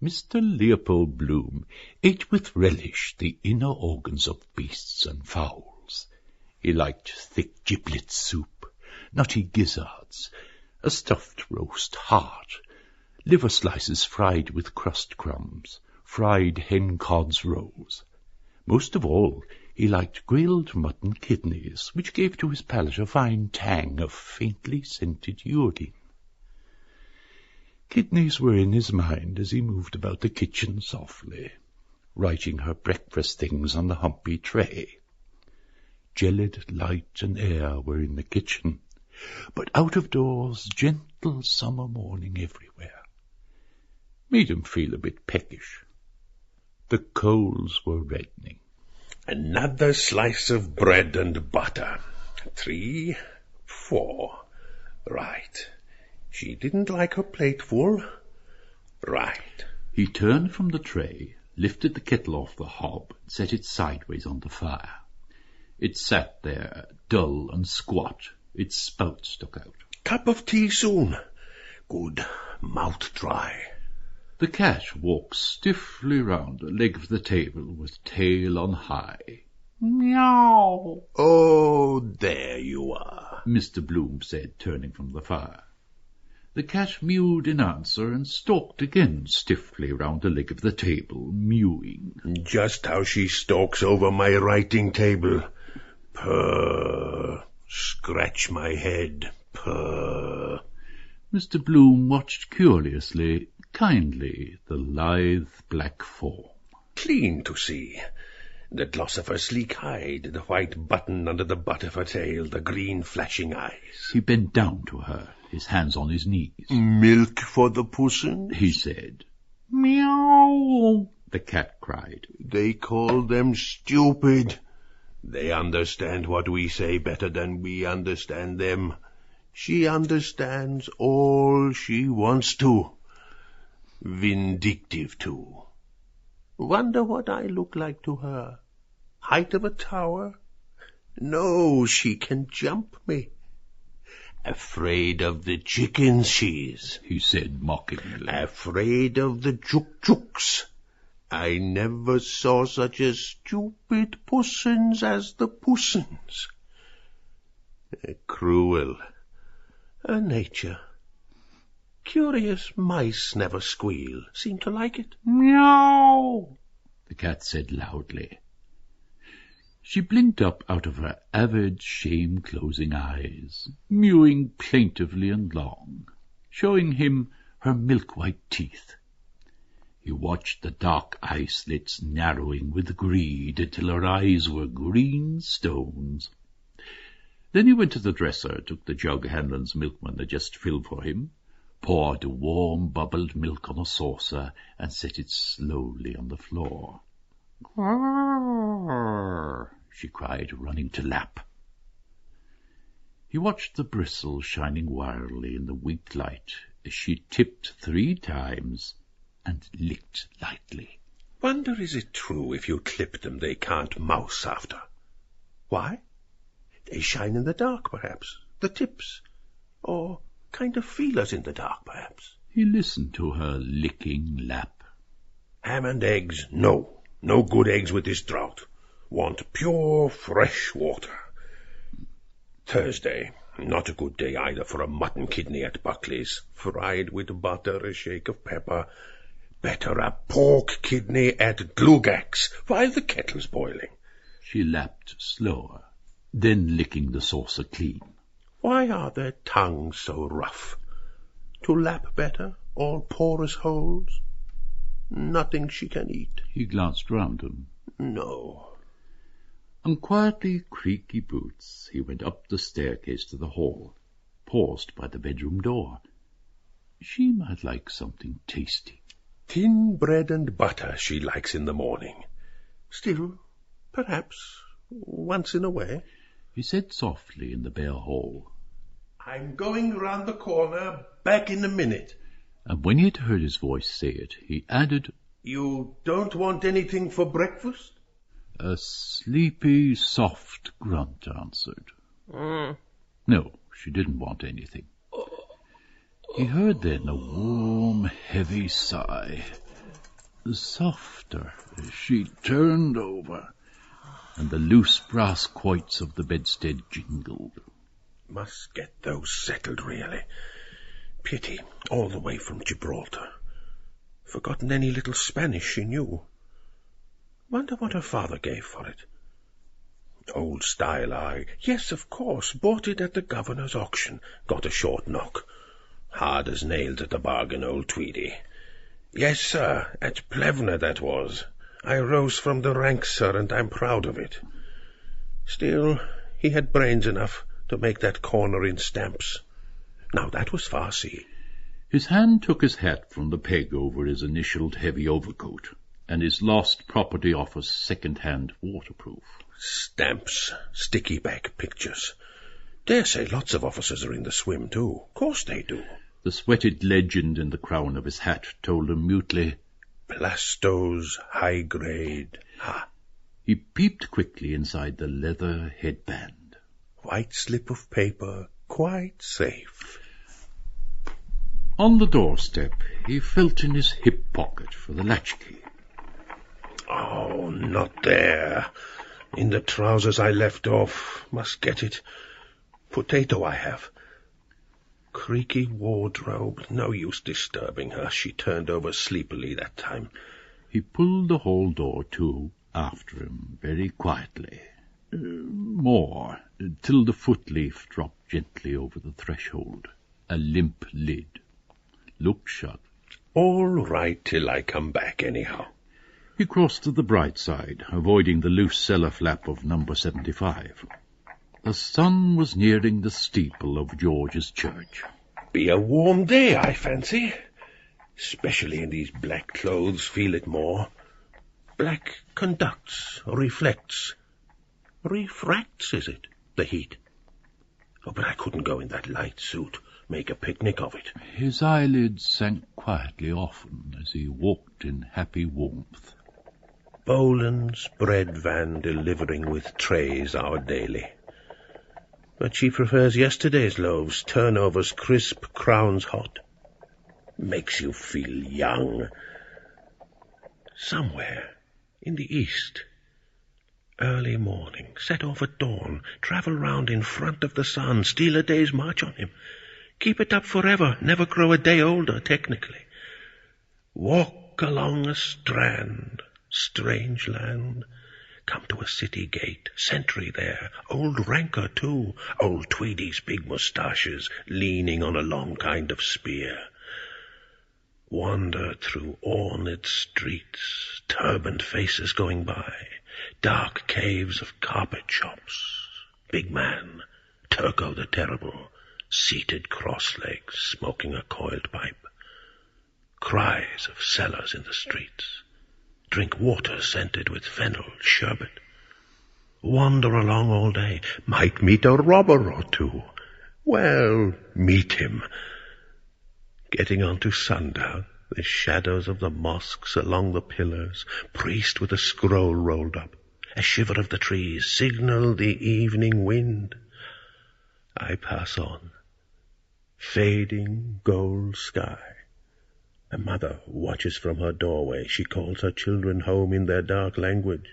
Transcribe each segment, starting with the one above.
Mr. Leopold Bloom ate with relish the inner organs of beasts and fowls. He liked thick giblet soup, nutty gizzards, a stuffed roast heart, liver slices fried with crust crumbs, fried hen-cod's roes. Most of all, he liked grilled mutton kidneys, which gave to his palate a fine tang of faintly scented urine. Kidneys were in his mind as he moved about the kitchen softly, writing her breakfast things on the humpy tray. Gelid light and air were in the kitchen, but out of doors gentle summer morning everywhere. Made him feel a bit peckish. The coals were reddening. Another slice of bread and butter. 3, 4. Right. She didn't like her plate full. Right. He turned from the tray, lifted the kettle off the hob, and set it sideways on the fire. It sat there, dull and squat, its spout stuck out. Cup of tea soon. Good. Mouth dry. The cat walked stiffly round the leg of the table with tail on high. Meow. Oh, there you are, Mr. Bloom said, turning from the fire. The cat mewed in answer and stalked again stiffly round the leg of the table, mewing. Just how she stalks over my writing table. Purr. Scratch my head. Purr. Mr. Bloom watched curiously, kindly, the lithe black form. Clean to see. The gloss of her sleek hide, the white button under the butt of her tail, the green flashing eyes. He bent down to her, his hands on his knees. Milk for the pussins? He said. Meow, the cat cried. They call them stupid. They understand what we say better than we understand them. She understands all she wants to. Vindictive, too. Wonder what I look like to her. Height of a tower? No, she can jump me. Afraid of the chickens, she's, he said mockingly. Afraid of the juk-juks. I never saw such a stupid pussins as the pussins. Cruel. A nature. Curious mice never squeal. Seem to like it. Meow, the cat said loudly. She blinked up out of her avid, shame-closing eyes, mewing plaintively and long, showing him her milk-white teeth. He watched the dark eye slits narrowing with greed until her eyes were green stones. Then he went to the dresser, took the jug Hanlon's milkman had just filled for him, poured warm bubbled milk on a saucer, and set it slowly on the floor. "Grrr," she cried, running to lap. He watched the bristles shining wildly in the weak light as she tipped 3 times and licked lightly. Wonder is it true if you clip them they can't mouse after? Why? They shine in the dark, perhaps, the tips, or kind of feelers in the dark, perhaps. He listened to her licking lap. Ham and eggs, no. No good eggs with this drought. Want pure, fresh water. Thursday, not a good day either for a mutton kidney at Buckley's, fried with butter, a shake of pepper. Better a pork kidney at Glugak's while the kettle's boiling. She lapped slower, then licking the saucer clean. Why are their tongues so rough? To lap better, all porous holes? Nothing she can eat. He glanced round him. No. On quietly creaky boots, he went up the staircase to the hall, paused by the bedroom door. She might like something tasty. Thin bread and butter she likes in the morning. Still, perhaps, once in a way. He said softly in the bare hall. I'm going round the corner, back in a minute. And when he had heard his voice say it, he added, You don't want anything for breakfast? A sleepy, soft grunt answered. No, she didn't want anything. He heard then a warm, heavy sigh, Softer, she turned over, and the loose brass quoits of the bedstead jingled. Must get those settled, really. Pity, all the way from Gibraltar. Forgotten any little Spanish she knew. Wonder what her father gave for it. Old style eye. Yes, of course. Bought it at the governor's auction. Got a short knock. Hard as nails at the bargain, old Tweedy. Yes, sir. At Plevna, that was. I rose from the ranks, sir, and I'm proud of it. Still, he had brains enough to make that corner in stamps. Now, that was farcy. His hand took his hat from the peg over his initialed heavy overcoat, and his lost property office second-hand waterproof. Stamps, sticky back pictures. Dare say lots of officers are in the swim, too. Course they do. The sweated legend in the crown of his hat told him mutely, Plasto's high grade. Ha! He peeped quickly inside the leather headband. White slip of paper, quite safe. On the doorstep, he felt in his hip pocket for the latchkey. Oh, not there. In the trousers I left off. Must get it. Potato I have. Creaky wardrobe. No use disturbing her. She turned over sleepily that time. He pulled the hall door to after him very quietly. More, till the foot-leaf dropped gently over the threshold. A limp lid. Looked shut. All right till I come back, anyhow. He crossed to the bright side, avoiding the loose cellar flap of number 75. The sun was nearing the steeple of George's church. Be a warm day, I fancy. Especially in these black clothes, feel it more. Black conducts, reflects. Refracts, is it? The heat. Oh, but I couldn't go in that light suit. Make a picnic of it. His eyelids sank quietly often as he walked in happy warmth. Boland's bread van delivering with trays our daily. But she prefers yesterday's loaves, turnovers crisp, crowns hot. Makes you feel young. Somewhere in the east. Early morning, set off at dawn, travel round in front of the sun, steal a day's march on him. Keep it up forever, never grow a day older, technically. Walk along a strand, strange land. Come to a city gate, sentry there, old ranker too, old Tweedy's big moustaches leaning on a long kind of spear. Wander through ornate streets, turbaned faces going by, dark caves of carpet shops. Big man, Turco the Terrible, seated cross-legs, smoking a coiled pipe. Cries of sellers in the streets. Drink water scented with fennel, sherbet. Wander along all day. Might meet a robber or two. Well, meet him. Getting on to sundown, the shadows of the mosques along the pillars, priest with a scroll rolled up, a shiver of the trees, signal the evening wind. I pass on. Fading gold sky. A mother watches from her doorway. She calls her children home in their dark language.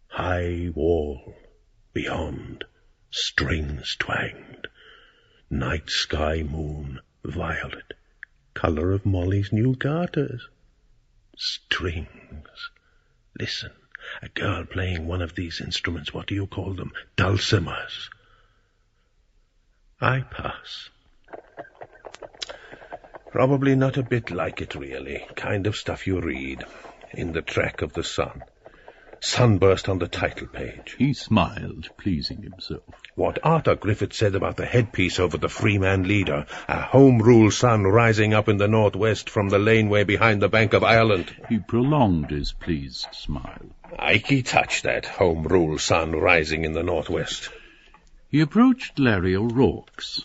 High wall, beyond, strings twanged. Night sky moon, violet, color of Molly's new garters. Strings. Listen, a girl playing one of these instruments. What do you call them? Dulcimers. I pass. Probably not a bit like it, really. Kind of stuff you read. In the track of the sun. Sunburst on the title page. He smiled, pleasing himself. What Arthur Griffith said about the headpiece over the Freeman leader. A home-rule sun rising up in the northwest from the laneway behind the Bank of Ireland. He prolonged his pleased smile. Ikey touched that home-rule sun rising in the northwest. He approached Larry O'Rourke's.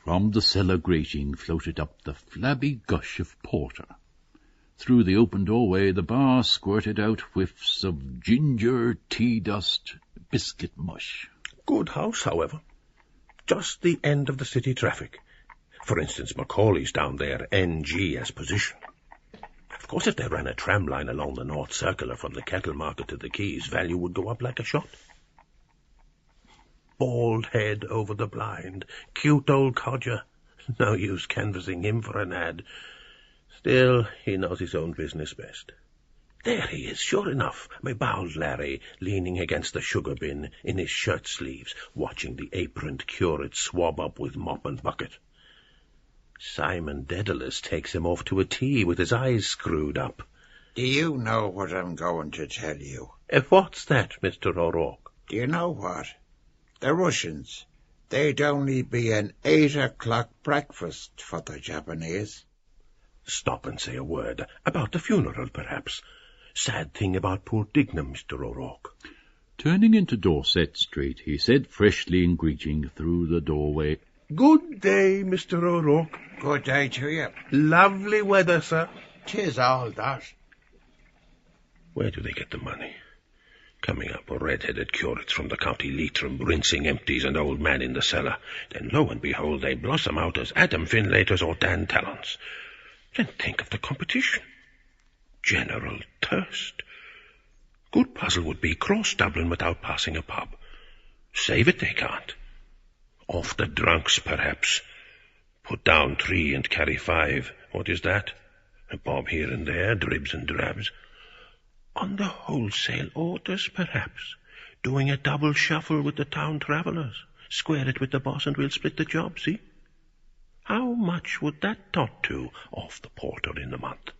From the cellar grating floated up the flabby gush of porter. Through the open doorway the bar squirted out whiffs of ginger, tea dust, biscuit mush. Good house, however. Just the end of the city traffic. For instance, Macaulay's down there, NG as position. Of course, if they ran a tram line along the North Circular from the Kettle Market to the Quays, value would go up like a shot. Bald head over the blind, cute old codger. No use canvassing him for an ad. Still, he knows his own business best. There he is, sure enough, my bowed Larry, leaning against the sugar bin in his shirt sleeves, watching the aproned curate swab up with mop and bucket. Simon Dedalus takes him off to a tea with his eyes screwed up. Do you know what I'm going to tell you? What's that, Mr. O'Rourke? Do you know what? The Russians, they'd only be an 8 o'clock breakfast for the Japanese. Stop and say a word about the funeral, perhaps. Sad thing about poor Dignam, Mr. O'Rourke. Turning into Dorset Street, he said freshly in greeting through the doorway, Good day, Mr. O'Rourke. Good day to you. Lovely weather, sir. 'Tis all that. Where do they get the money? Coming up with red-headed curates from the county Leitrim, rinsing empties and old man in the cellar. Then lo and behold, they blossom out as Adam Finlaters or Dan Tallons. Then think of the competition. General thirst. Good puzzle would be cross Dublin without passing a pub. Save it they can't. Off the drunks, perhaps. Put down 3 and carry 5. What is that? A bob here and there, dribs and drabs. On the wholesale orders, perhaps. Doing a double shuffle with the town travellers. Square it with the boss and we'll split the job, see? How much would that tot to off the porter in a month?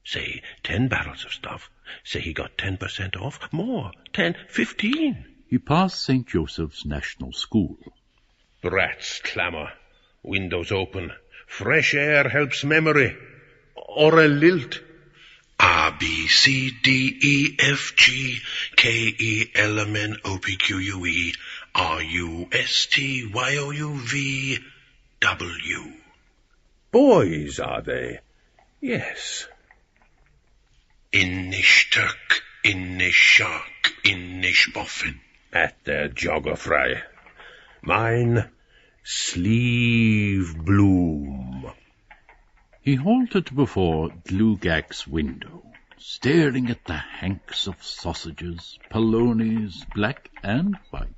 Say 10 barrels of stuff. Say he got 10% off. More. 10, 15. He passed St. Joseph's National School. Rats clamour. Windows open. Fresh air helps memory. Or a lilt. A, B, C, D, E, F, G, K, E, L, M, N, O, P, Q, U, E, R, U, S, T, Y, O, U, V, W. Boys, are they? Yes. Innish Turk, Innish Shark, Innish Boffin. At their jogger fry. Mine, Sleeve Bloom. He halted before Glugac's window, staring at the hanks of sausages, polonies, black and white.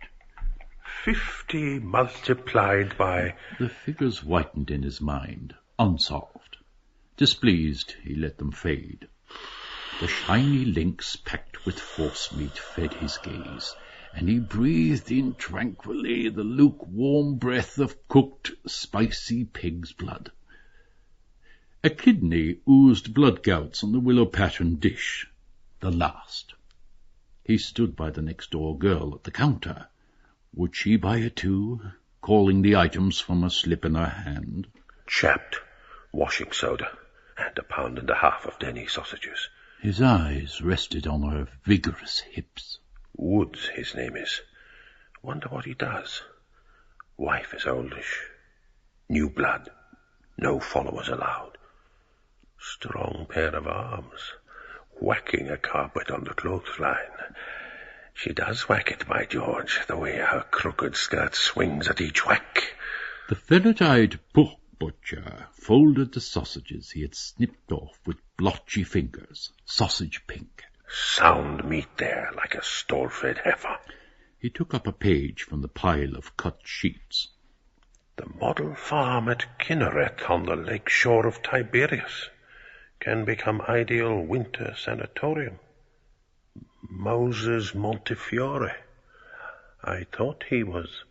50 multiplied by... The figures whitened in his mind, unsolved. Displeased, he let them fade. The shiny links packed with forcemeat fed his gaze, and he breathed in tranquilly the lukewarm breath of cooked, spicy pig's blood. A kidney oozed blood gouts on the willow-patterned dish, the last. He stood by the next-door girl at the counter. Would she buy it too, calling the items from a slip in her hand? Chapped, washing soda, and a £1.5 of Denny sausages. His eyes rested on her vigorous hips. Woods, his name is. Wonder what he does. Wife is oldish. New blood. No followers allowed. Strong pair of arms. Whacking a carpet on the clothesline. She does whack it, by George, the way her crooked skirt swings at each whack. The ferret-eyed pork butcher folded the sausages he had snipped off with blotchy fingers, sausage pink. Sound meat there, like a stall-fed heifer. He took up a page from the pile of cut sheets. The model farm at Kinneret on the lake shore of Tiberias can become ideal winter sanatorium. Moses Montefiore. I thought he was...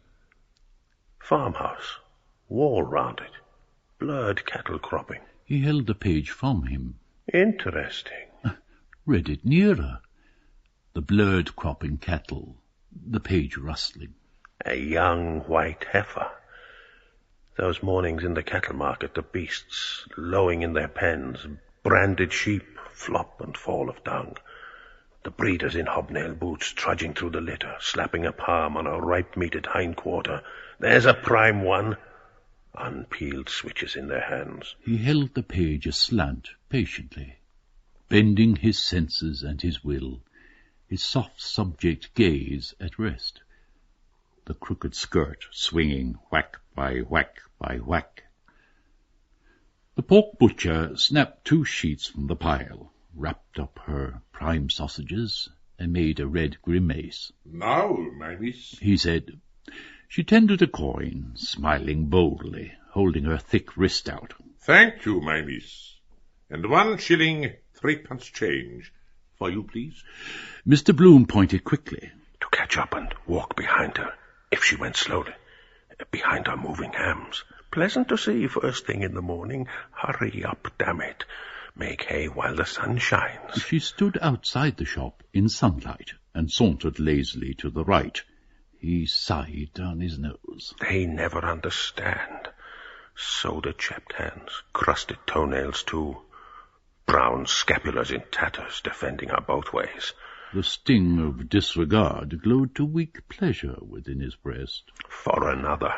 Farmhouse. Wall round it. Blurred cattle cropping. He held the page from him. Interesting. Read it nearer. The blurred cropping cattle, the page rustling. A young white heifer. Those mornings in the cattle market, the beasts lowing in their pens, branded sheep, flop and fall of dung. The breeders in hobnail boots trudging through the litter, slapping a palm on a ripe-meated hindquarter. There's a prime one. Unpeeled switches in their hands. He held the page aslant patiently, bending his senses and his will, his soft subject gaze at rest. The crooked skirt swinging whack by whack by whack. The pork butcher snapped 2 sheets from the pile, wrapped up her prime sausages, and made a red grimace. "Now, my miss," he said. She tendered a coin, smiling boldly, holding her thick wrist out. "Thank you, my miss. And 1 shilling 3 change. For you, please." Mr. Bloom pointed quickly. To catch up and walk behind her, if she went slowly, behind her moving hams. Pleasant to see first thing in the morning. Hurry up, damn it. Make hay while the sun shines. She stood outside the shop in sunlight and sauntered lazily to the right. He sighed down his nose. They never understand. Soda-chapped hands, crusted toenails too. Brown scapulars in tatters defending her both ways. The sting of disregard glowed to weak pleasure within his breast. For another.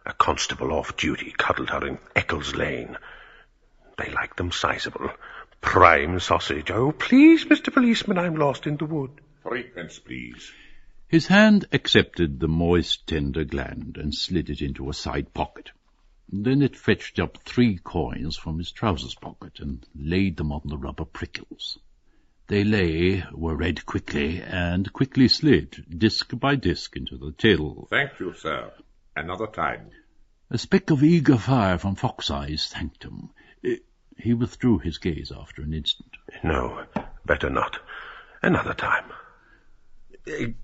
A constable off duty cuddled her in Eccles Lane. They like them sizable. Prime sausage. Oh, please, Mr. Policeman, I'm lost in the wood. 3 please. His hand accepted the moist, tender gland and slid it into a side pocket. Then it fetched up 3 coins from his trousers pocket and laid them on the rubber prickles. They were read quickly, and quickly slid, disc by disc, into the till. "Thank you, sir. Another time." A speck of eager fire from Fox Eyes thanked him. He withdrew his gaze after an instant. No, better not. Another time.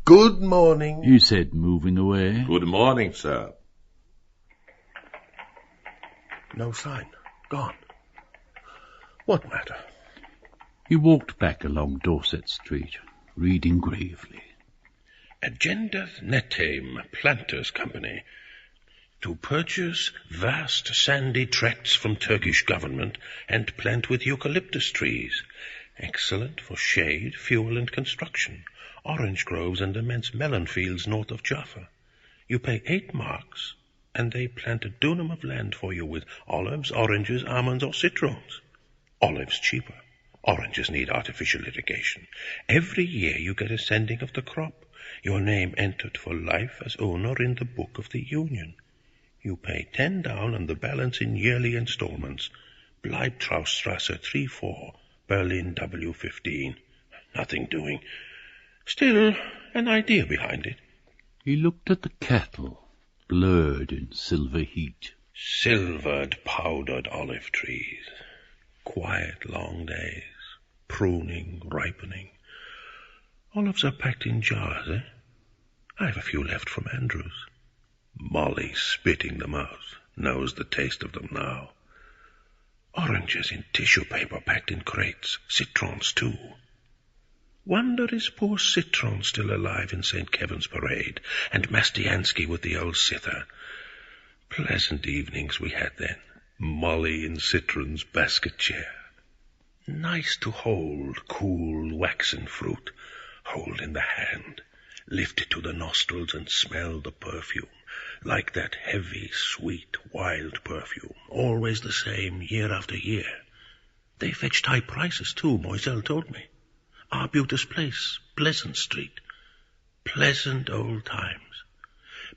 Good morning, he said, moving away. "Good morning, sir." No sign. Gone. What matter? He walked back along Dorset Street, reading gravely. Agenda Nettame Planters Company to purchase vast sandy tracts from Turkish government and plant with eucalyptus trees. Excellent for shade, fuel and construction. Orange groves and immense melon fields north of Jaffa. You pay 8 marks and they plant a dunam of land for you with olives, oranges, almonds or citrons. Olives cheaper. Oranges need artificial irrigation. Every year you get a sending of the crop. Your name entered for life as owner in the book of the Union. You pay 10 down and the balance in yearly installments. Bleibtraustrasse 3-4, Berlin W15. Nothing doing. Still, an idea behind it. He looked at the cattle, blurred in silver heat. Silvered, powdered olive trees. Quiet, long days. Pruning, ripening. Olives are packed in jars, eh? I have a few left from Andrews. Molly, spitting them out, knows the taste of them now. Oranges in tissue paper packed in crates. Citrons, too. Wonder is poor Citron still alive in St. Kevin's Parade, and Mastiansky with the old cither. Pleasant evenings we had then. Molly in Citron's basket chair. Nice to hold cool waxen fruit, hold in the hand, lift it to the nostrils and smell the perfume, like that heavy, sweet, wild perfume, always the same year after year. They fetched high prices too, Moiselle told me. Arbutus Place, Pleasant Street. Pleasant old times.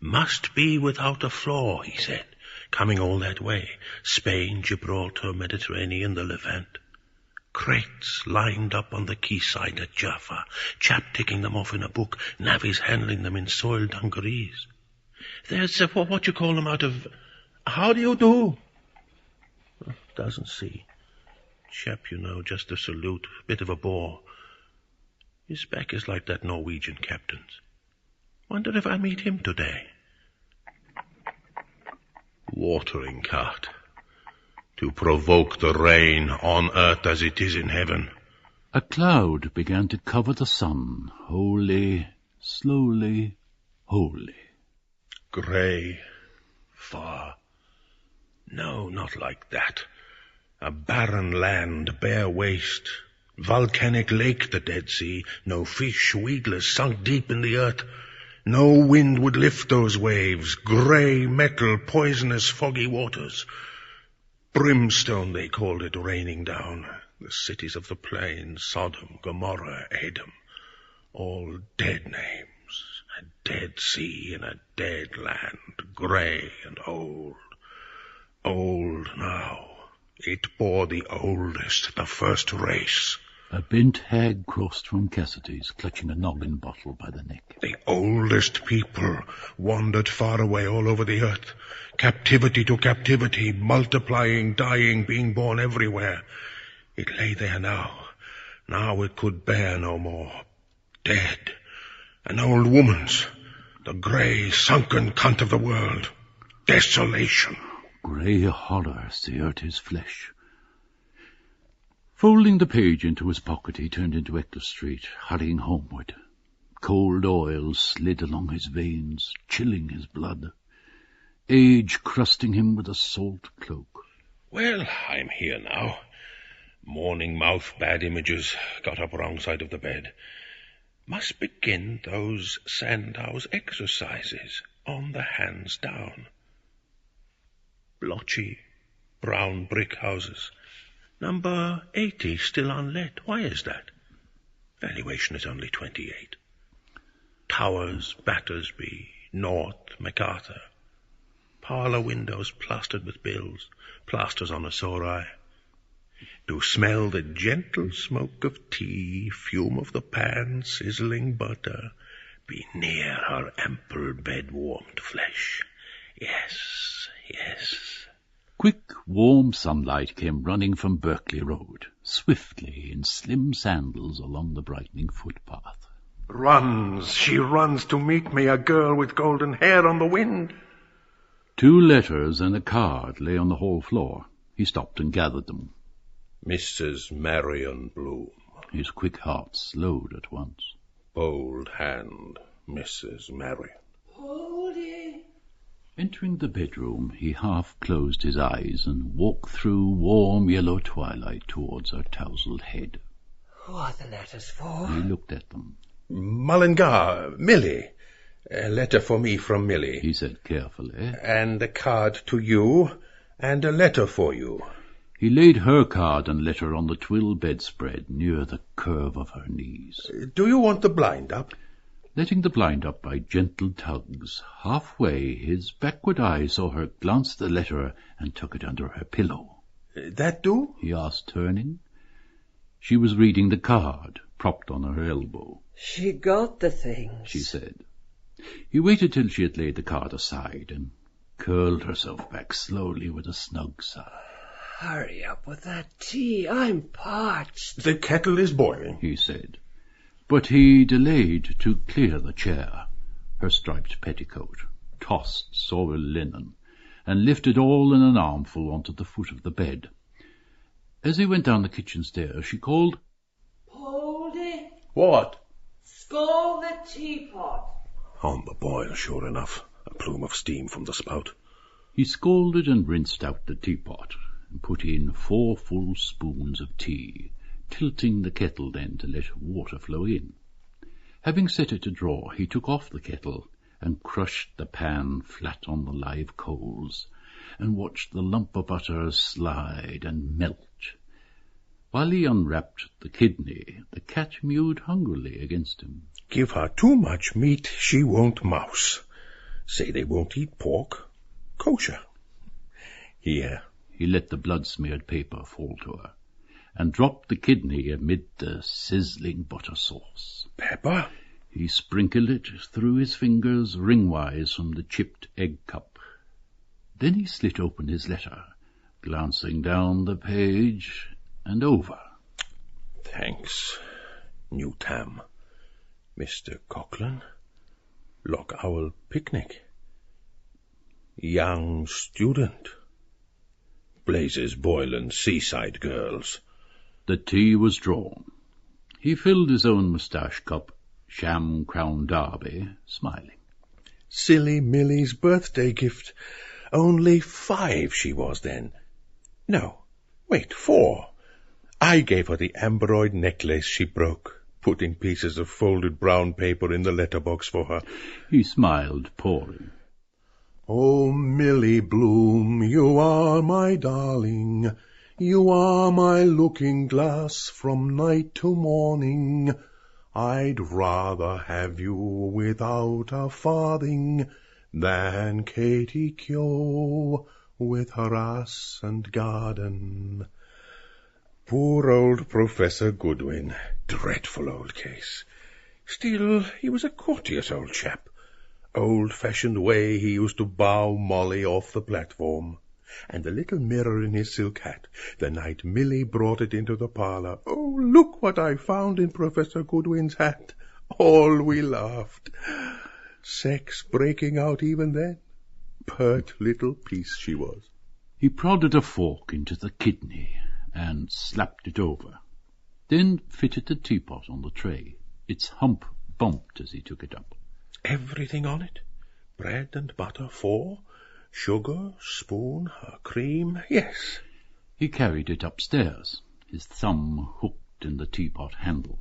Must be without a flaw, he said, coming all that way, Spain, Gibraltar, Mediterranean, the Levant. Crates lined up on the quayside at Jaffa, chap ticking them off in a book, navvies handling them in soiled dungarees. There's what you call them out of... How do you do? Doesn't see. Chap, you know, just a salute, bit of a bore. His back is like that Norwegian captain's. Wonder if I meet him today. Watering cart. To provoke the rain on earth as it is in heaven. A cloud began to cover the sun, wholly, slowly, wholly. Grey, far. No, not like that. A barren land, bare waste. Volcanic lake, the Dead Sea. No fish, weedless, sunk deep in the earth. No wind would lift those waves. Grey metal, poisonous, foggy waters. Brimstone, they called it, raining down. The cities of the plains, Sodom, Gomorrah, Edom. All dead names. A dead sea in a dead land. Grey and old. Old now. It bore the oldest, the first race. A bent hag crossed from Cassidy's, clutching a noggin bottle by the neck. The oldest people wandered far away all over the earth. Captivity to captivity, multiplying, dying, being born everywhere. It lay there now. Now it could bear no more. Dead. An old woman's. The grey, sunken cunt of the world. Desolation. Grey horror seared his flesh. Folding the page into his pocket, he turned into Ector Street, hurrying homeward. Cold oil slid along his veins, chilling his blood. Age crusting him with a salt cloak. Well, I'm here now. Morning mouth, bad images, got up wrong side of the bed. Must begin those Sandow's exercises, on the hands down. Blotchy, brown brick houses. Number 80 still unlet. Why is that? Valuation is only 28. Towers, Battersby, North, MacArthur. Parlour windows plastered with bills, plasters on a sore eye. To smell the gentle smoke of tea, fume of the pan, sizzling butter, be near her ample bed-warmed flesh. Yes, yes. Quick, warm sunlight came running from Berkeley Road, swiftly in slim sandals along the brightening footpath. She runs to meet me, a girl with golden hair on the wind. 2 letters and a card lay on the hall floor. He stopped and gathered them. Mrs. Marion Bloom. His quick heart slowed at once. Bold hand, Mrs. Marion. Poldy. Entering the bedroom, he half closed his eyes and walked through warm yellow twilight towards her tousled head. Who are the letters for? He looked at them. Mullingar, Millie. A letter for me from Millie, he said carefully. And a card to you, and a letter for you. He laid her card and letter on the twill bedspread near the curve of her knees. Do you want the blind up? Letting the blind up by gentle tugs, halfway his backward eye saw her glance at the letter and tuck it under her pillow. That do? He asked, turning. She was reading the card, propped on her elbow. She got the things, she said. He waited till she had laid the card aside and curled herself back slowly with a snug sigh. Hurry up with that tea. I'm parched. The kettle is boiling, he said. But he delayed to clear the chair, her striped petticoat, tossed soiled linen, and lifted all in an armful onto the foot of the bed. As he went down the kitchen stairs, she called, Poldy. What? Scald the teapot. On the boil, sure enough. A plume of steam from the spout. He scalded and rinsed out the teapot, and put in 4 full spoons of tea, tilting the kettle then to let water flow in. Having set it to draw, he took off the kettle and crushed the pan flat on the live coals, and watched the lump of butter slide and melt. While he unwrapped the kidney, the cat mewed hungrily against him. Give her too much meat, she won't mouse. Say they won't eat pork. Kosher. Here. He let the blood-smeared paper fall to her, and dropped the kidney amid the sizzling butter sauce. Pepper? He sprinkled it through his fingers ringwise from the chipped egg cup. Then he slit open his letter, glancing down the page and over. Thanks, Newtam. Mr. Coughlin. Loch Owl picnic. Young student. Blazes boiling seaside girls. The tea was drawn. He filled his own moustache cup, sham crown derby, smiling. Silly Millie's birthday gift. Only 5 she was then. No, wait, 4. I gave her the amberoid necklace she broke, putting pieces of folded brown paper in the letterbox for her. He smiled, pouring. Oh, Millie Bloom, you are my darling. You are my looking-glass from night to morning. I'd rather have you without a farthing than Katie Kyo with her ass and garden. Poor old Professor Goodwin. Dreadful old case. Still, he was a courteous old chap. Old-fashioned way he used to bow Molly off the platform. And the little mirror in his silk hat, the night Milly brought it into the parlour. Oh, look what I found in Professor Goodwin's hat. All we laughed. Sex breaking out even then. Pert little piece she was. He prodded a fork into the kidney and slapped it over, then fitted the teapot on the tray. Its hump bumped as he took it up. Everything on it. Bread and butter, 4. Sugar, spoon, cream, yes. He carried it upstairs, his thumb hooked in the teapot handle.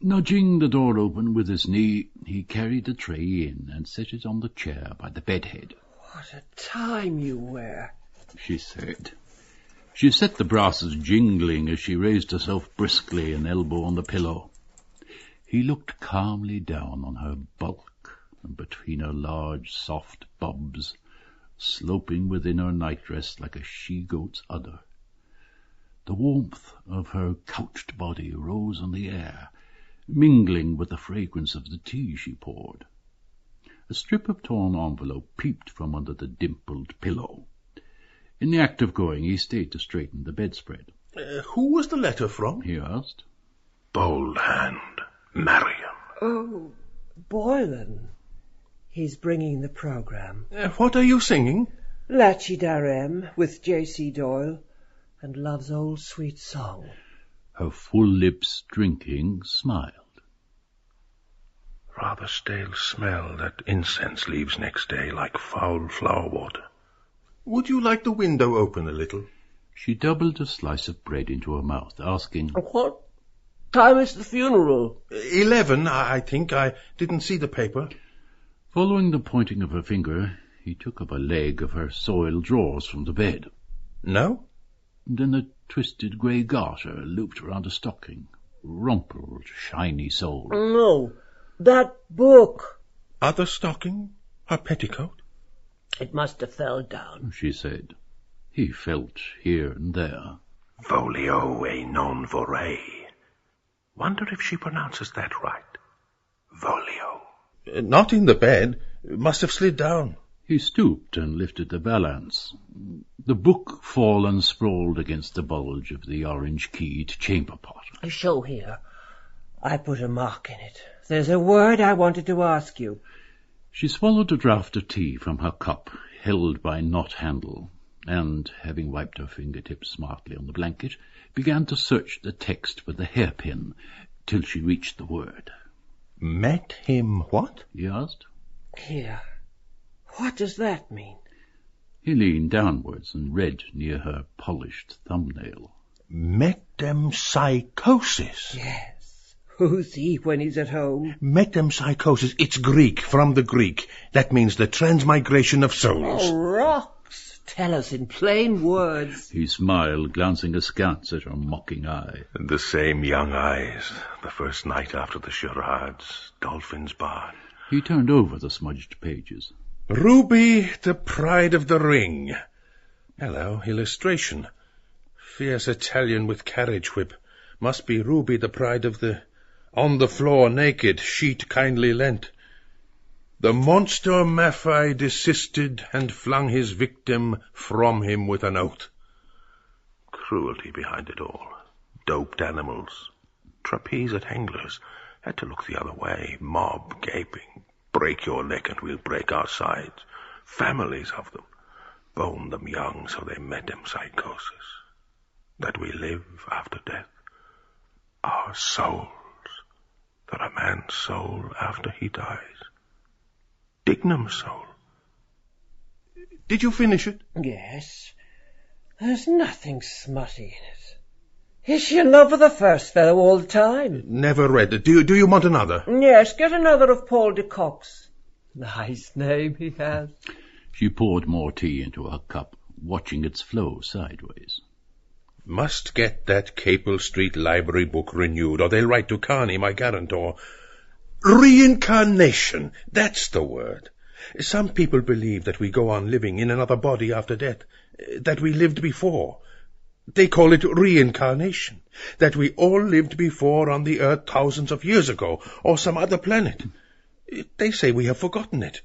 Nudging the door open with his knee, he carried the tray in and set it on the chair by the bedhead. What a time you were, she said. She set the brasses jingling as she raised herself briskly, an elbow on the pillow. He looked calmly down on her bulk and between her large, soft bubs, sloping within her nightdress like a she-goat's udder. The warmth of her couched body rose on the air, mingling with the fragrance of the tea she poured. A strip of torn envelope peeped from under the dimpled pillow. In the act of going, he stayed to straighten the bedspread. Who was the letter from? He asked. Bold hand. Marion. Oh, Boylan. He's bringing the programme. What are you singing? Latchy Darem with J.C. Doyle and Love's Old Sweet Song. Her full lips drinking smiled. Rather stale smell that incense leaves next day, like foul flower water. Would you like the window open a little? She doubled a slice of bread into her mouth, asking, What time is the funeral? 11, I think. I didn't see the paper. Following the pointing of her finger, he took up a leg of her soiled drawers from the bed. No? Then a twisted grey garter looped round a stocking. Rumpled, shiny sole. No, that book. Other stocking? Her petticoat? It must have fell down, she said. He felt here and there. Volio e non vorrei. Wonder if she pronounces that right. Volio. Not in the bed. Must have slid down. He stooped and lifted the valance. The book fallen sprawled against the bulge of the orange-keyed chamber pot. Show here. I put a mark in it. There's a word I wanted to ask you. She swallowed a draught of tea from her cup, held by knot handle, and, having wiped her fingertips smartly on the blanket, began to search the text with a hairpin till she reached the word. Met him what? He asked. Here. What does that mean? He leaned downwards and read near her polished thumbnail. Metempsychosis. Yes. Who's he when he's at home? Metempsychosis. It's Greek, from the Greek. That means the transmigration of souls. Oh, rocks. Tell us in plain words. He smiled, glancing askance at her mocking eye. The same young eyes, the first night after the charades, Dolphin's Barn. He turned over the smudged pages. Ruby, the pride of the ring. Hello, illustration. Fierce Italian with carriage whip. Must be Ruby, the pride of the... On the floor, naked, sheet kindly lent. The monster Maffei desisted and flung his victim from him with an oath. Cruelty behind it all. Doped animals. Trapeze at Hengler's. Had to look the other way. Mob gaping. Break your neck and we'll break our sides. Families of them. Bone them young so they metempsychosis. That we live after death. Our souls. That a man's soul after he dies. Dignam's soul. Did you finish it? Yes. There's nothing smutty in it. Is she in love with the first fellow all the time? Never read it. Do you want another? Yes, get another of Paul de Kock's. Nice name he has. She poured more tea into her cup, watching its flow sideways. Must get that Capel Street library book renewed, or they'll write to Carney, my guarantor. Reincarnation, that's the word. Some people believe that we go on living in another body after death, that we lived before. They call it reincarnation, that we all lived before on the earth thousands of years ago, or some other planet. They say we have forgotten it.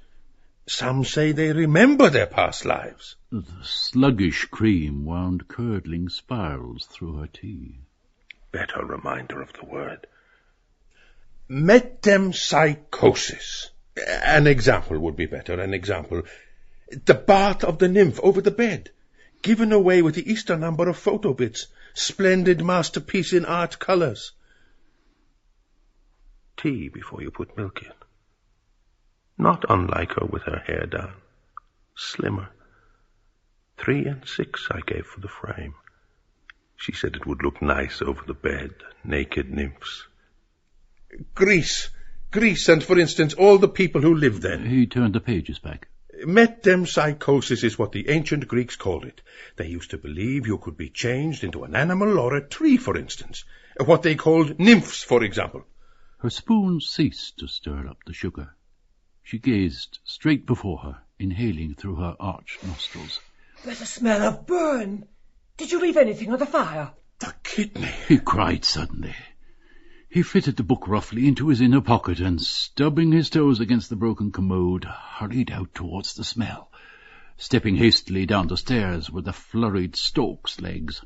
Some say they remember their past lives. The sluggish cream wound curdling spirals through her tea. Better reminder of the word. Metempsychosis. An example would be better, an example. The bath of the nymph over the bed, given away with the Easter number of photo bits, splendid masterpiece in art colours. Tea before you put milk in. Not unlike her with her hair down. Slimmer. 3 and 6 I gave for the frame. She said it would look nice over the bed, naked nymphs. Greece, and for instance, all the people who lived then. He turned the pages back. Metempsychosis is what the ancient Greeks called it. They used to believe you could be changed into an animal or a tree, for instance. What they called nymphs, for example. Her spoon ceased to stir up the sugar. She gazed straight before her, inhaling through her arched nostrils. There's a smell of burn. Did you leave anything on the fire? The kidney! He cried suddenly. He fitted the book roughly into his inner pocket and, stubbing his toes against the broken commode, hurried out towards the smell, stepping hastily down the stairs with the flurried Stokes legs.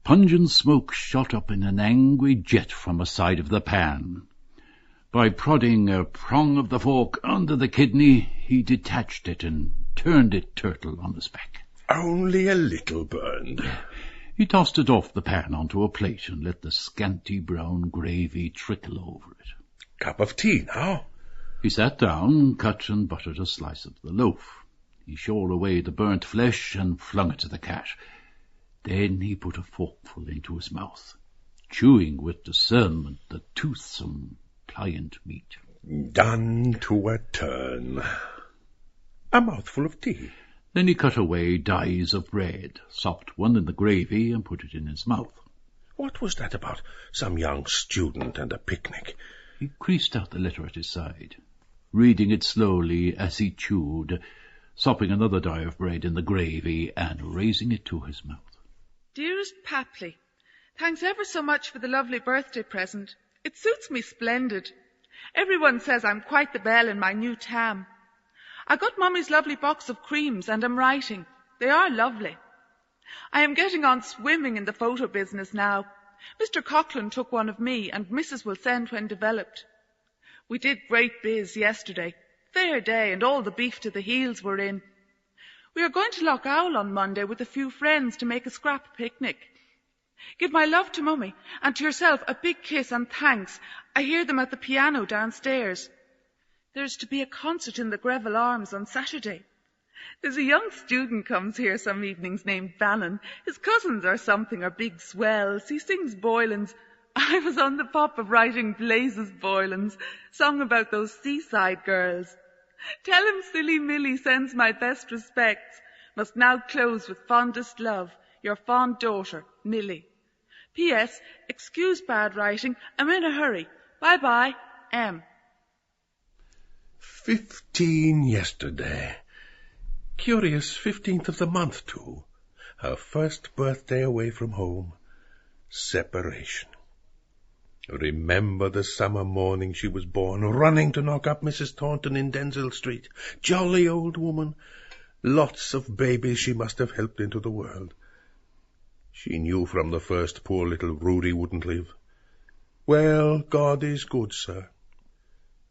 Pungent smoke shot up in an angry jet from a side of the pan. By prodding a prong of the fork under the kidney, he detached it and turned it turtle on its back. Only a little burned. He tossed it off the pan onto a plate and let the scanty brown gravy trickle over it. Cup of tea now. He sat down, cut and buttered a slice of the loaf. He shore away the burnt flesh and flung it to the cat. Then he put a forkful into his mouth, chewing with discernment the toothsome, pliant meat. Done to a turn. A mouthful of tea. Then he cut away dies of bread, sopped one in the gravy, and put it in his mouth. What was that about some young student and a picnic? He creased out the letter at his side, reading it slowly as he chewed, sopping another die of bread in the gravy and raising it to his mouth. Dearest Papley, thanks ever so much for the lovely birthday present. It suits me splendid. Everyone says I'm quite the belle in my new tam. I got Mummy's lovely box of creams and am writing. They are lovely. I am getting on swimming in the photo business now. Mr. Coughlin took one of me and Mrs. will send when developed. We did great biz yesterday. Fair day and all the beef to the heels were in. We are going to Loch Owl on Monday with a few friends to make a scrap picnic. Give my love to Mummy and to yourself a big kiss and thanks. I hear them at the piano downstairs. There's to be a concert in the Greville Arms on Saturday. There's a young student comes here some evenings named Bannon. His cousins or something are big swells. He sings Boylan's. I was on the pop of writing Blazes Boylan's, song about those seaside girls. Tell him silly Millie sends my best respects. Must now close with fondest love. Your fond daughter, Millie. P.S. Excuse bad writing. I'm in a hurry. Bye-bye. M. 15 yesterday. Curious 15th of the month, too. Her first birthday away from home. Separation. Remember the summer morning she was born, running to knock up Mrs. Thornton in Denzille Street. Jolly old woman. Lots of babies she must have helped into the world. She knew from the first poor little Rudy wouldn't live. Well, God is good, sir.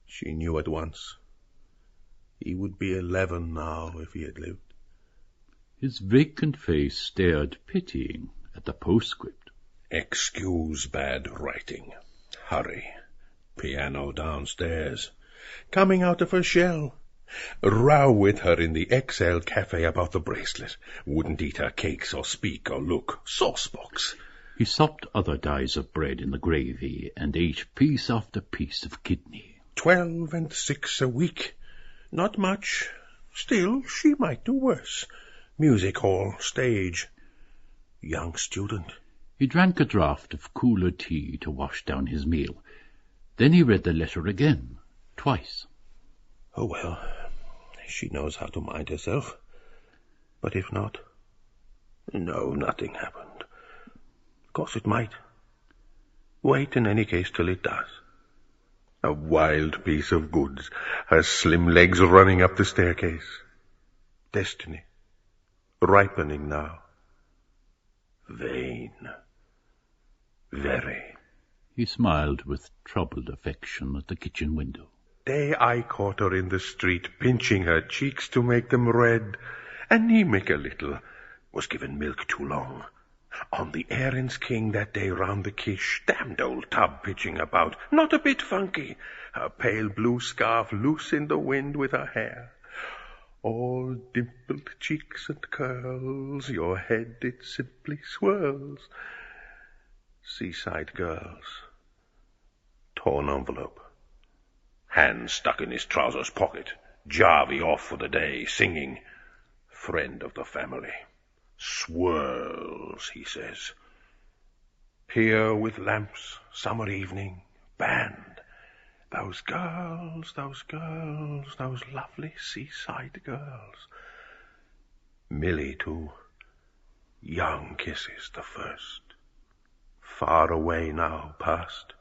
She knew at once. He would be 11 now if he had lived. His vacant face stared pitying at the postscript. Excuse bad writing. Hurry. Piano downstairs. Coming out of her shell. Row with her in the XL cafe about the bracelet. Wouldn't eat her cakes or speak or look. Saucebox. He sopped other dies of bread in the gravy and ate piece after piece of kidney. 12 and 6 a week. Not much. Still, she might do worse. Music hall, stage. Young student. He drank a draught of cooler tea to wash down his meal. Then he read the letter again, twice. Oh, well, She knows how to mind herself. But if not... No, nothing happened. Of course it might. Wait in any case till it does. A wild piece of goods, her slim legs running up the staircase. Destiny, ripening now. Vain. Very. He smiled with troubled affection at the kitchen window. Day I caught her in the street, pinching her cheeks to make them red, anemic a little, was given milk too long. On the errands king that day round the quiche, damned old tub pitching about, not a bit funky, her pale blue scarf loose in the wind with her hair. All dimpled cheeks and curls, your head it simply swirls. Seaside girls. Torn envelope. Hand stuck in his trousers pocket. Jarvey off for the day, singing. Friend of the family. Swirls, he says. Pier with lamps, summer evening, band. Those girls, those lovely seaside girls. Millie, too. Young kisses, the first. Far away now, past.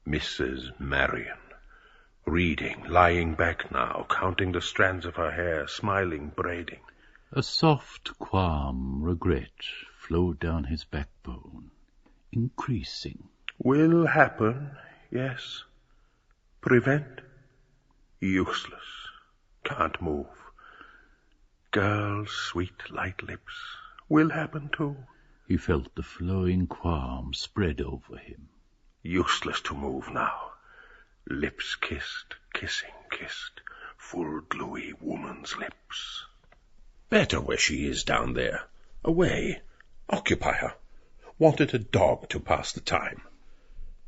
Mrs. Marion. Reading, lying back now, counting the strands of her hair, smiling, braiding. A soft, calm regret flowed down his backbone, increasing. Will happen, yes. Prevent? Useless. Can't move. Girl's sweet, light lips. Will happen too. He felt the flowing qualm spread over him. Useless to move now. Lips kissed, kissing, kissed. Full, gluey woman's lips. Better where she is down there. Away. Occupy her. Wanted a dog to pass the time.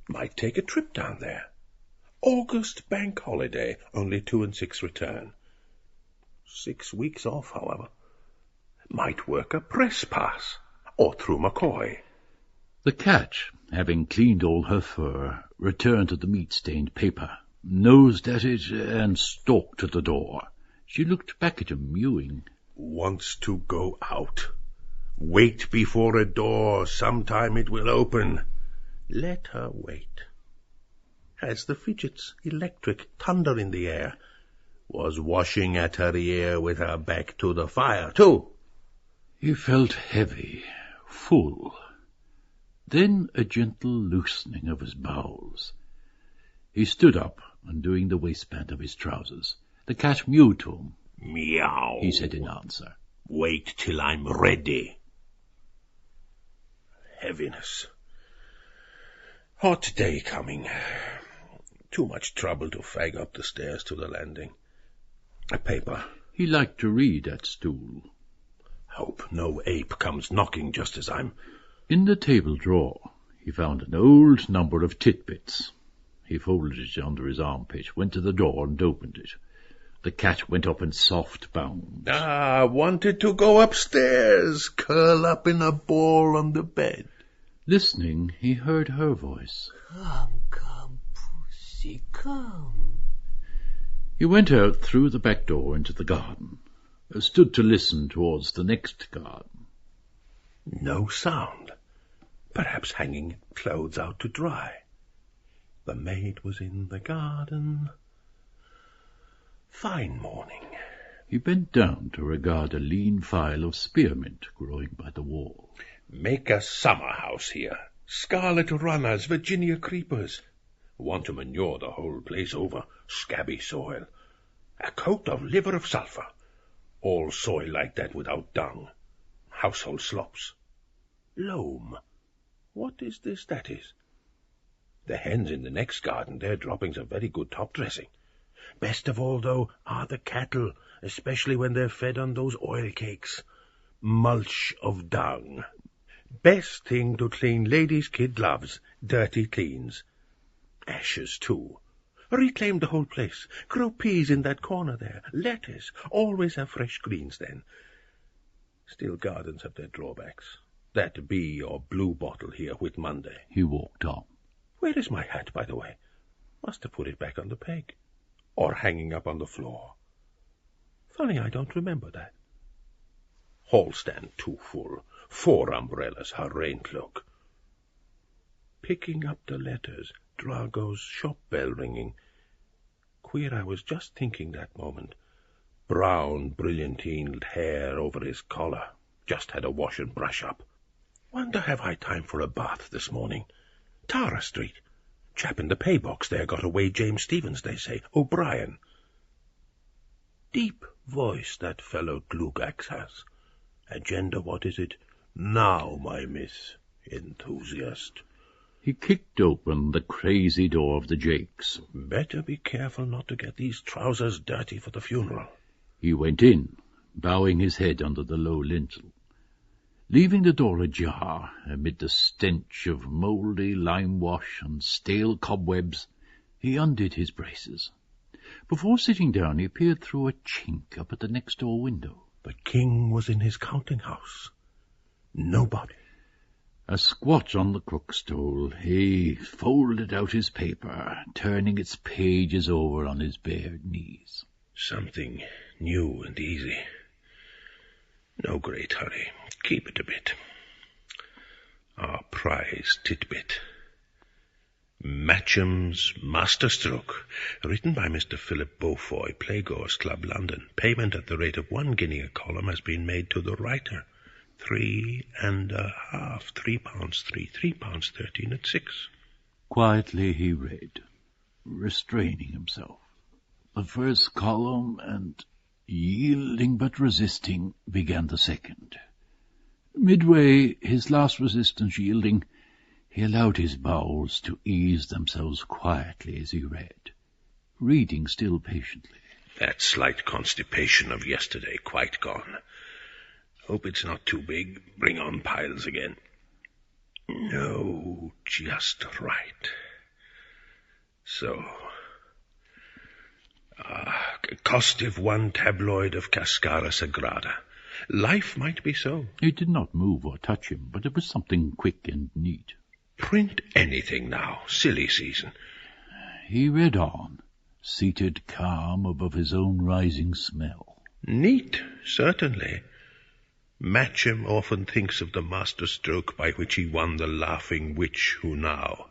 Might take a trip down there. August bank holiday, only 2 and 6 return. 6 weeks off, however. Might work a press pass, or through McCoy. The cat, having cleaned all her fur, returned to the meat-stained paper, nosed at it, and stalked to the door. She looked back at him, mewing. Wants to go out. Wait before a door, sometime it will open. Let her wait. Has the fidgets, electric, thunder in the air. Was washing at her ear with her back to the fire, too. He felt heavy, full. Then a gentle loosening of his bowels. He stood up, undoing the waistband of his trousers. The cat mewed to him. Meow, he said in answer. Wait till I'm ready. Heaviness. Hot day coming. Too much trouble to fag up the stairs to the landing. A paper. He liked to read at stool. Hope no ape comes knocking just as I'm... In the table drawer, he found an old number of Titbits. He folded it under his armpit, went to the door and opened it. The cat went up in soft bounds. Wanted to go upstairs, curl up in a ball on the bed. Listening, he heard her voice. Come, pussy, come. He went out through the back door into the garden, stood to listen towards the next garden. No sound. Perhaps hanging clothes out to dry. The maid was in the garden. Fine morning. He bent down to regard a lean file of spearmint growing by the wall. Make a summer house here. Scarlet runners, Virginia creepers. Want to manure the whole place over. Scabby soil. A coat of liver of sulphur. All soil like that without dung. Household slops. Loam. What is this that is? The hens in the next garden, their droppings are very good top dressing. Best of all, though, are the cattle, especially when they're fed on those oil cakes. Mulch of dung. Best thing to clean ladies' kid gloves, dirty cleans. Ashes, too. Reclaim the whole place. Grow peas in that corner there. Lettuce. Always have fresh greens then. Still, gardens have their drawbacks. That bee or blue bottle here with Monday. He walked on. Where is my hat, by the way? Must have put it back on the peg. Or hanging up on the floor. Funny, I don't remember that. Hall stand too full. 4 umbrellas, her rain cloak. Picking up the letters, Drago's shop bell ringing. Queer, I was just thinking that moment. Brown, brilliantined hair over his collar. Just had a wash and brush up. Wonder have I time for a bath this morning. Tara Street. Chap in the pay box there got away James Stevens, they say. O'Brien. Deep voice that fellow Glugax has. Agenda, what is it? Now, my miss, enthusiast. He kicked open the crazy door of the Jakes. Better be careful not to get these trousers dirty for the funeral. He went in, bowing his head under the low lintel. Leaving the door ajar, amid the stench of mouldy lime-wash and stale cobwebs, he undid his braces. Before sitting down, he peered through a chink up at the next-door window. The king was in his counting-house. Nobody. A squat on the cook-stool, he folded out his paper, turning its pages over on his bared knees. Something new and easy. No great hurry. Keep it a bit. Our prize titbit. Matcham's Masterstroke, written by Mr. Philip Beaufoy, Playgoers Club, London. Payment at the rate of 1 guinea a column has been made to the writer. 3.5, £3.3, £3.13 at 6. Quietly he read, restraining himself. The first column, and, yielding but resisting, began the second. Midway, his last resistance yielding, he allowed his bowels to ease themselves quietly as he read, reading still patiently. That slight constipation of yesterday quite gone. Hope it's not too big. Bring on piles again. No, just right. So. Costive 1 tabloid of Cascara Sagrada. Life might be so. It did not move or touch him, but it was something quick and neat. Print anything now. Silly season. He read on, seated calm above his own rising smell. Neat, certainly. Matcham often thinks of the masterstroke by which he won the laughing witch who now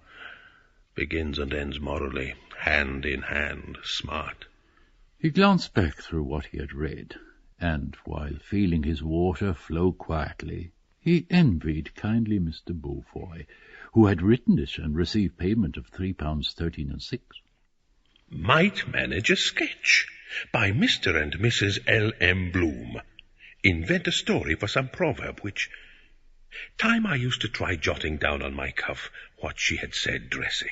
begins and ends morally, hand in hand, smart. He glanced back through what he had read, and, while feeling his water flow quietly, he envied kindly Mr. Beaufoy, who had written it and received payment of £3.13 6. Might manage a sketch by Mr. and Mrs. L.M. Bloom. Invent a story for some proverb which... Time I used to try jotting down on my cuff what she had said dressing.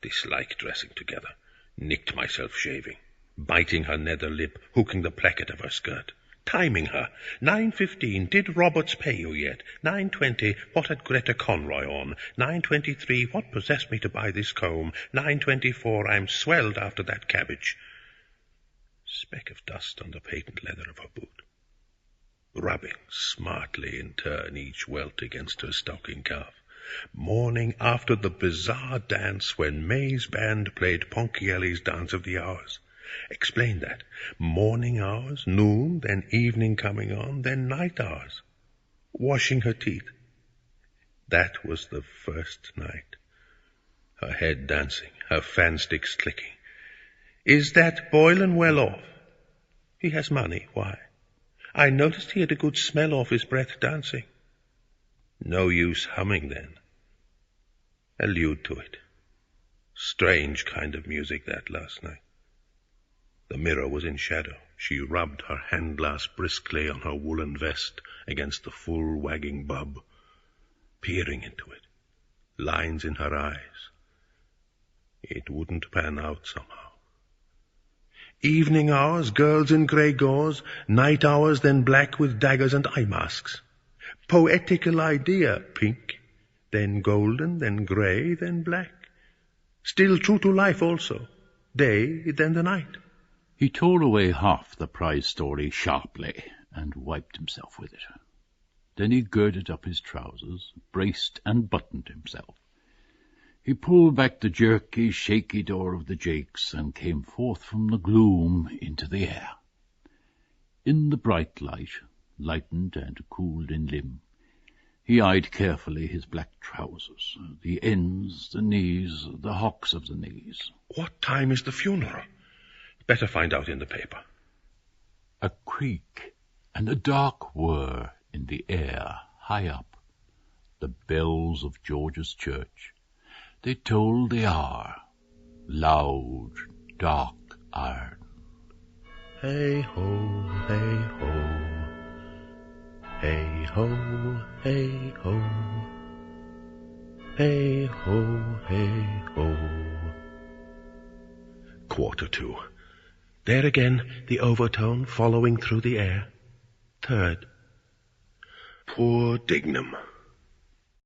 Dislike dressing together. Nicked myself shaving. Biting her nether lip, hooking the placket of her skirt. Timing her. 9:15, did Roberts pay you yet? 9:20, what had Greta Conroy on? 9:23, what possessed me to buy this comb? 9:24, I'm swelled after that cabbage. Speck of dust on the patent leather of her boot. Rubbing smartly in turn each welt against her stocking calf. Morning after the bizarre dance when May's band played Ponchielli's Dance of the Hours. Explain that. Morning hours, noon, then evening coming on, then night hours. Washing her teeth. That was the first night. Her head dancing, her fan sticks clicking. Is that Boylan well off? He has money, why? I noticed he had a good smell off his breath dancing. No use humming then. Allude to it. Strange kind of music that last night. The mirror was in shadow. She rubbed her hand glass briskly on her woolen vest against the full wagging bub, peering into it. Lines in her eyes. It wouldn't pan out somehow. Evening hours, girls in grey gauze. Night hours, then black with daggers and eye masks. Poetical idea, pink. Then golden, then grey, then black. Still true to life also. Day, then the night. He tore away half the prize story sharply and wiped himself with it. Then he girded up his trousers, braced and buttoned himself. He pulled back the jerky, shaky door of the Jakes and came forth from the gloom into the air. In the bright light, lightened and cooled in limb, he eyed carefully his black trousers, the ends, the knees, the hocks of the knees. What time is the funeral? Better find out in the paper. A creak and a dark whir in the air, high up. The bells of George's church. They tolled the hour, loud, dark iron. Hey ho, hey ho. Hey ho, hey ho. Hey ho, hey ho. 2:15. There again, the overtone following through the air. 3rd. Poor Dignam.